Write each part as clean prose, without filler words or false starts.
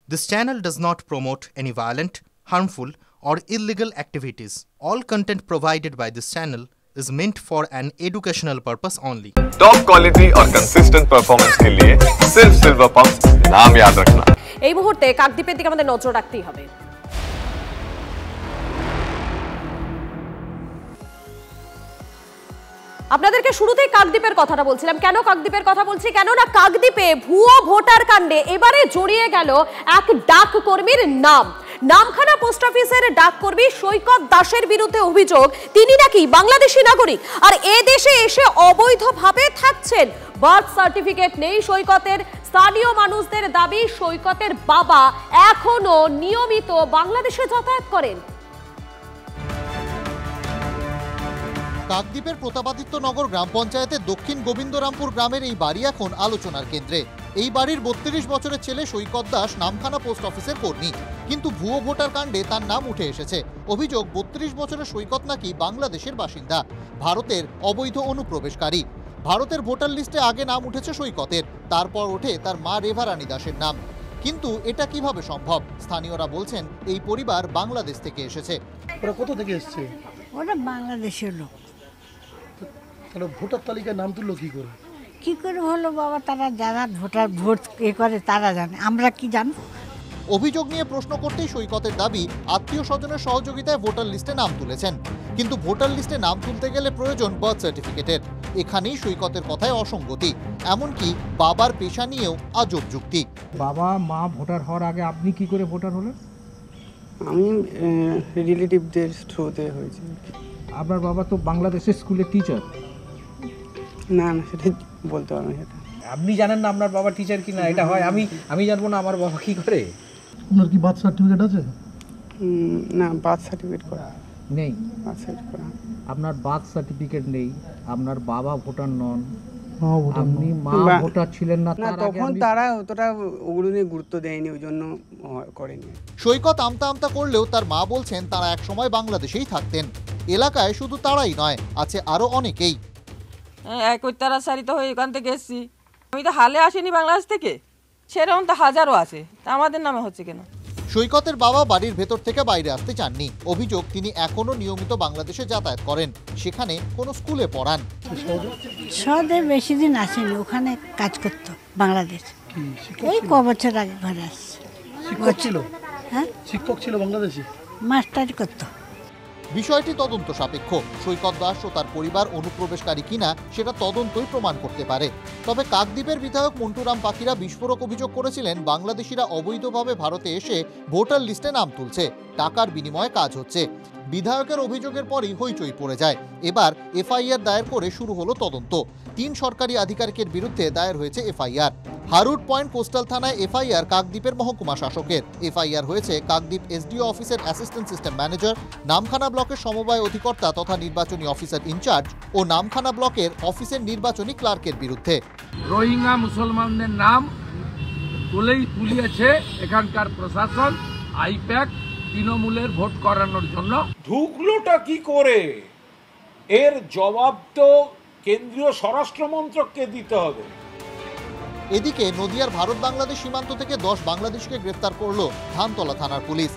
This channel does not promote any violent, harmful, or illegal activities. All content provided by this channel is meant for an educational purpose only. Top quality और consistent performance के लिए सिर्फ silver pumps नाम याद रखना। এই মুহূর্তে কাকদ্বীপের দিকে আমাদের নজর রাখতেই হবে। আপনাদেরকে শুরুতেই কাকদ্বীপের কথাটা বলছিলাম। কেন কাকদ্বীপের কথা বলছি? কেন না কাকদ্বীপে ভুয়ো ভোটার কাণ্ডে এবারে জড়িয়ে গেল এক ডাক কর্মীর নাম। নামখানা পোস্ট অফিসের ডাক কর্মী সৈকত দাসের বিরুদ্ধে অভিযোগ তিনি নাকি বাংলাদেশি নাগরিক আর এ দেশে এসে অবৈধভাবে থাকছেন। বার্থ সার্টিফিকেট নেই সৈকতের। স্থানীয় মানুষদের দাবি সৈকতের বাবা এখনো নিয়মিত বাংলাদেশে যাতায়াত করেন। কাকদ্বীপের প্রতাপাদিত্যনগর গ্রাম পঞ্চায়েতের দক্ষিণ গোবিন্দরামপুর গ্রামের এই বাড়ি এখন আলোচনার কেন্দ্রে। এই বাড়ির ৩২ বছরের ছেলে সৈকত দাস নামখানা পোস্ট অফিসের কর্মী, কিন্তু ভুয়ো ভোটার কাণ্ডে তার নাম উঠে এসেছে। অভিযোগ ৩২ বছরের সৈকত নাকি বাংলাদেশের বাসিন্দা, ভারতের অবৈধ অনুপ্রবেশকারী। ভারতের ভোটার লিস্টে আগে নাম উঠেছে সৈকতের, তারপর ওঠে তার মা রেভারানী দাসের নাম। কিন্তু এটা কিভাবে সম্ভব? স্থানীয়রা বলছেন এই পরিবার বাংলাদেশ থেকে এসেছে। ওরা কোথা থেকে এসছে? ওরা বাংলাদেশের লোক। তাহলে ভোটার তালিকায় নাম তুললো কি করে? কি করে হলো বাবা? তারা যারা ভোট করে তারা জানে, আমরা কি জানবো? অভিযোগ নিয়ে প্রশ্ন করতেই সৈকতের দাবি আত্মীয় স্বজনের সহযোগিতায় ভোটার লিস্টে নাম তুলেছেন, কিন্তু ভোটার লিস্টে নাম তুলতে গেলে প্রয়োজন বার্থ সার্টিফিকেটের। এখানেই সৈকতের কথায় অসঙ্গতি, এমনকি বাবার পেশা নিয়েও আজব যুক্তি। বাবা মা ভোটার হওয়ার আগে আপনি কি করে ভোটার হলেন? আমি রিলেটিভদের থ্রুতে হয়েছে। আপনার বাবা তো বাংলাদেশের স্কুলের টিচার। না না, সেটা বলতে পারবো না। সেটা আপনি জানেন না আপনার বাবা টিচার কি না? এটা হয় আমি জানবো না আমার বাবা কি করে? আপনার কি বার্থ সার্টিফিকেট আছে? না, বার্থ সার্টিফিকেট করা নেই। বার্থ সার্টিফিকেট করা আপনার বার্থ সার্টিফিকেট নেই, আপনার বাবা ভোটার নন, ভোটার আপনি মা ভোটার ছিলেন না। না, তখন তারা অতটা ওগুলো নিয়ে গুরুত্ব দেয়নি, ওই জন্য করেনি। সৈকত আমতা আমতা করলেও তার মা বলছেন তারা একসময় বাংলাদেশেই থাকতেন। এলাকায় শুধু তারাই নয়, আছে আরো অনেকেই। একতারা সারিত হয়ে এখান থেকে এসেছি। আমি তো হালে আসিনি বাংলাদেশ থেকে, সেরকম তো হাজারও আছে, তা আমাদের নামে হচ্ছে কেন? সৈকতের বাবা বাড়ির ভেতর থেকে বাইরে আসতে চাননি। অভিযোগ তিনি এখনো নিয়মিত বাংলাদেশে যাতায়াত করেন, সেখানে কোনো স্কুলে পড়ান। সহজে বেশি দিন আসেনি, ওখানে কাজ করতো বাংলাদেশ। এই ক বছর আগে ঘরে আসছে। শিক্ষক ছিল? হ্যাঁ, শিক্ষক ছিল বাংলাদেশি, মাস্টারি করতো। বিষয়টি তদন্ত সাপেক্ষ। সৈকত দাস ও তার পরিবার অনুপ্রবেশকারী কিনা সেটা তদন্তই প্রমাণ করতে পারে। তবে কাকদ্বীপের বিধায়ক মন্টুরাম পাখিরা বিস্ফোরক অভিযোগ করেছিলেন বাংলাদেশিরা অবৈধভাবে ভারতে এসে ভোটার লিস্টে নাম তুলছে, টাকার বিনিময়ে কাজ হচ্ছে। বিধায়কের অভিযোগের পরই হইচই পড়ে যায়। এবার এফআইআর দায়ের করে শুরু হলো তদন্ত। ৩ সরকারি আধিকারিকের বিরুদ্ধে দায়ের হয়েছে এফআইআর। হারুট পয়েন্ট কোস্টাল থানায় এফআইআর কাকদ্বীপের মহকুমা শাসকের। এফআইআর হয়েছে কাকদ্বীপ এসডিও অফিসের অ্যাসিস্ট্যান্ট সিস্টেম ম্যানেজার, নামখানা ব্লকের সমবায় অধিকর্তা তথা নির্বাচনী অফিসার ইনচার্জ ও নামখানা ব্লকের অফিসের নির্বাচনী ক্লার্কের বিরুদ্ধে। রোহিঙ্গা মুসলমানদের নাম তুলেই তুলিয়েছে এখানকার প্রশাসন, আইপ্যাক তৃণমূলের ভোট করানোর জন্য। ঢুকলোটা কি করে, এর জবাব তো কেন্দ্রীয় স্বরাষ্ট্র মন্ত্রককে দিতে হবে। এদিকে নদিয়ার ভারত বাংলাদেশ সীমান্ত থেকে 10 বাংলাদেশকে গ্রেফতার করল ধানতলা থানার পুলিশ।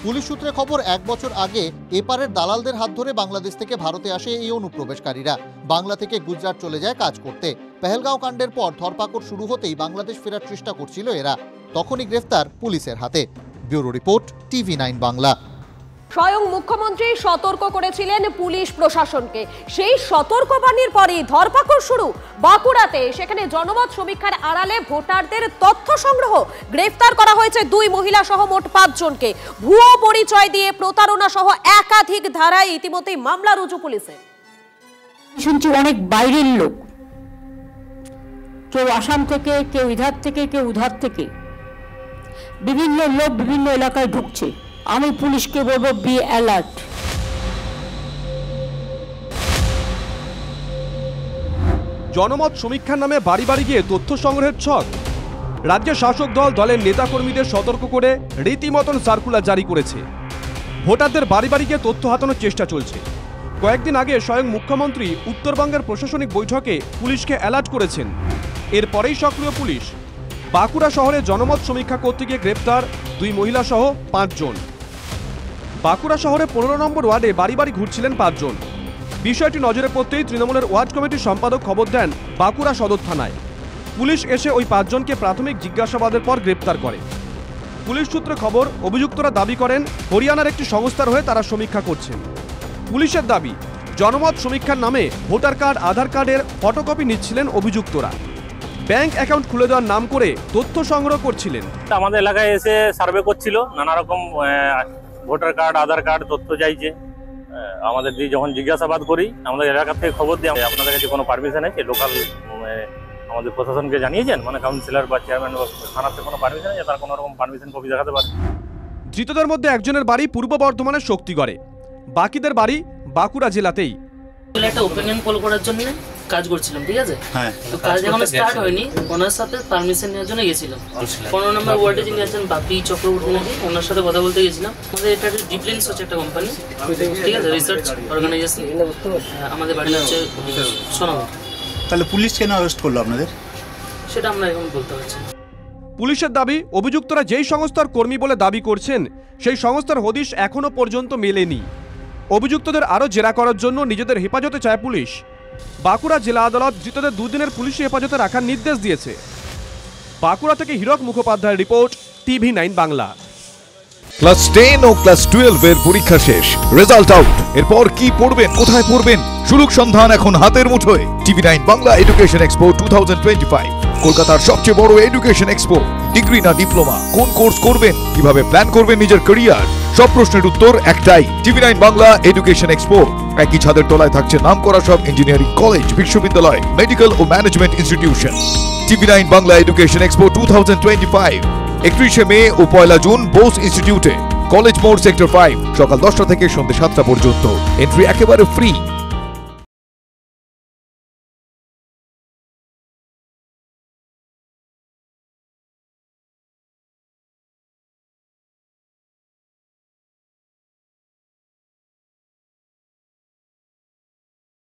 পুলিশ সূত্রে খবর, 1 বছর আগে এপারের দালালদের হাত ধরে বাংলাদেশ থেকে ভারতে আসে এই অনুপ্রবেশকারীরা। বাংলা থেকে গুজরাট চলে যায় কাজ করতে। পেহেলগাঁও কাণ্ডের পর ধরপাকড় শুরু হতেই বাংলাদেশ ফেরার চেষ্টা করছিল এরা, তখনই গ্রেফতার পুলিশের হাতে। Bureau report, TV9 Bangla. স্বয়ং মুখ্যমন্ত্রী সতর্ক করেছিলেন পুলিশ প্রশাসনকে। সেই সতর্কবাণীর পরই ধরপাকড় শুরু বাঁকুড়াতে। সেখানে জনমত সমীক্ষার আড়ালে ভোটারদের তথ্য সংগ্রহ। গ্রেফতার করা হয়েছে 2 মহিলা সহ মোট 5 জনকে। ভুয়ো পরিচয় দিয়ে প্রতারণা সহ একাধিক ধারায় ইতিমধ্যেই মামলা রুজু পুলিশে। শুনছি অনেক বাইরের লোক, কেউ আসাম থেকে, কেউ ইধার থেকে, কেউ উধার থেকে, বিভিন্ন লোক বিভিন্ন এলাকায় ঢুকছে। আমি পুলিশকে বলবো, বি অ্যালার্ট। জনমত সমীক্ষার নামে বাড়ি বাড়ি গিয়ে তথ্য সংগ্রহের ছক। রাজ্য শাসক দল দলের নেতাকর্মীদের সতর্ক করে রীতিমতন সার্কুলার জারি করেছে। ভোটারদের বাড়ি বাড়ি গিয়ে তথ্য হাতানোর চেষ্টা চলছে। কয়েকদিন আগে স্বয়ং মুখ্যমন্ত্রী উত্তরবঙ্গের প্রশাসনিক বৈঠকে পুলিশকে অ্যালার্ট করেছেন। এরপরেই সক্রিয় পুলিশ। বাঁকুড়া শহরে জনমত সমীক্ষা করতে গিয়ে গ্রেপ্তার 2 মহিলা সহ 5 জন। বাঁকুড়া শহরে 15 নম্বর ওয়ার্ডে বাড়ি বাড়ি ঘুরছিলেন 5 জন। বিষয়টি নজরে পড়তেই তৃণমূলের ওয়ার্ড কমিটির সম্পাদক খবর দেন বাঁকুড়া সদর থানায়। পুলিশ এসে ওই 5 জনকে প্রাথমিক জিজ্ঞাসাবাদের পর গ্রেপ্তার করে। পুলিশ সূত্রে খবর, অভিযুক্তরা দাবি করেন হরিয়ানার একটি সংস্থার হয়ে তারা সমীক্ষা করছেন। পুলিশের দাবি, জনমত সমীক্ষার নামে ভোটার কার্ড, আধার কার্ডের ফটোকপি নিচ্ছিলেন অভিযুক্তরা। ব্যাংক অ্যাকাউন্ট খুলে দেওয়ার নাম করে তথ্য সংগ্রহ করছিলেন। আমাদের এলাকায় এসে সার্ভে করছিল, নানা রকম ভোটার কার্ড, আধার কার্ড তথ্য চাইছে। আমাদের দিয়ে যখন জিজ্ঞাসাবাদ করি, আমাদের এলাকা থেকে খবর দিয়ে আপনাদের কাছে কোনো পারমিশন আছে লোকাল আমাদের প্রশাসনকে জানিয়েছেন, মানে কাউন্সিলর বা চেয়ারম্যান বা থানার থেকে কোনো পারমিশন আছে? তার কোনো রকম পারমিশন কপি দেখাতে পারে। ধৃতদের মধ্যে একজনের বাড়ি পূর্ব বর্ধমানের শক্তিগড়ে, বাকিদের বাড়ি বাঁকুড়া জেলাতেই। একটা ওপেনিয়ন পোল করার জন্য কাজ করছিলাম, ঠিক আছে? তো কাজ এখনো স্টার্ট হয়নি, ওনার সাথে পারমিশন নেওয়ার জন্য গেছিলাম। 15 নম্বর ওয়ার্ডে যিনি আছেন বাপি চক্রবর্তী নাকি, ওনার সাথে কথা বলতে গেছিলাম। আমাদের এটা একটা ডিপ্লেন্স হচ্ছে একটা কোম্পানি, ঠিক আছে, রিসার্চ অর্গানাইজেশন। আমাদের বাড়ি হচ্ছে সোনামুখ। তাহলে পুলিশ কেন অ্যারেস্ট করলো আপনাদের? সেটা আমরা এখন বলতে পারছি না। পুলিশের দাবি, অভিযুক্তরা যেই সংস্থার কর্মী বলে দাবি করছেন সেই সংস্থার হদিশ এখনো পর্যন্ত মেলেনি। অভিযুক্তদের আরও জেরা করার জন্য নিজেদের হেফাজতে চায় পুলিশ। বাঁকুড়া জেলা আদালত ধৃতদের 2 দিনের পুলিশি হেফাজতে রাখার নির্দেশ দিয়েছে। বাঁকুড়া থেকে হীরক মুখোপাধ্যায়ের রিপোর্ট, TV9 বাংলা। ক্লাস 10 ও ক্লাস 12 এর পরীক্ষা শেষ, রেজাল্ট আউট। এরপর কি পড়বেন, কোথায় পড়বেন, সুযোগ সন্ধান এখন হাতের মুঠোয়। TV9 বাংলা এডুকেশন এক্সপো 2025, কলকাতার সবচেয়ে বড় এডুকেশন এক্সপো। ডিগ্রি না ডিপ্লোমা, কোন কোর্স করবেন, কিভাবে প্ল্যান করবেন নিজের ক্যারিয়ার, সব প্রশ্নের উত্তর একটাই। TV9 Bangla education expo. একই ছাদের তলায় থাকছে নামকরা সব ইঞ্জিনিয়ারিং কলেজ, বিশ্ববিদ্যালয়, মেডিকেল ও management institution. TV9 Bangla education expo 2025, 31 May ও 1 জুন বোস ইনস্টিটিউটে, কলেজ মোড়, সেক্টর 5, সকাল 10টা থেকে সন্ধ্যে 7টা পর্যন্ত। এন্ট্রি একেবারে ফ্রি।